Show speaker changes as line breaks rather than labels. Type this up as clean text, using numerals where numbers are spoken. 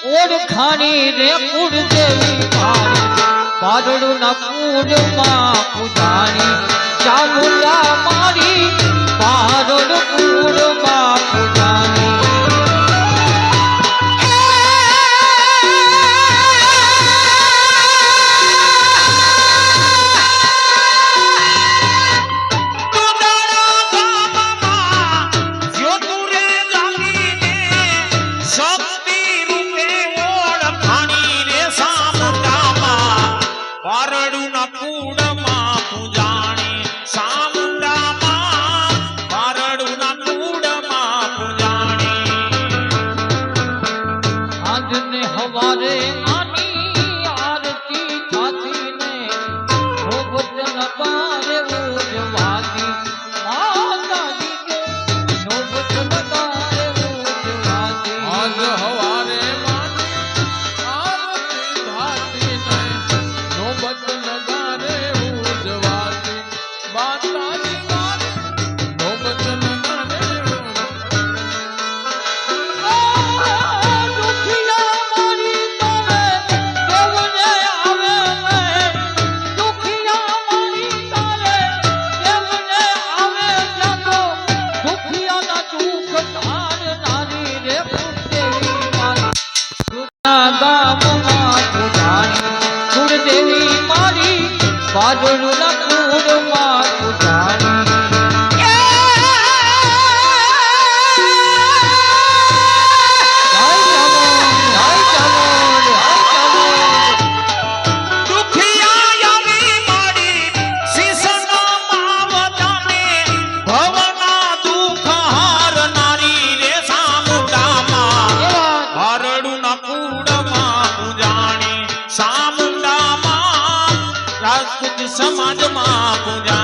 ઓળખાણી રે કુળદેવી મારી પારડું ના કુળમાં પૂજાણી ચામુંડા મારી પારડ કુળમાં પૂજાણી हमारे आनी आरती थाती ने हो वचन बारे उजवाती माता जी के नो वचन बारे उजवाती
आज हवारे मानी आरती थाती ने नो वचन बारे उजवाती माता जी नो वचन
कुलदेवी मारी पारडू ना कूड़માં પૂજાણી
સમાજમાં પૂજા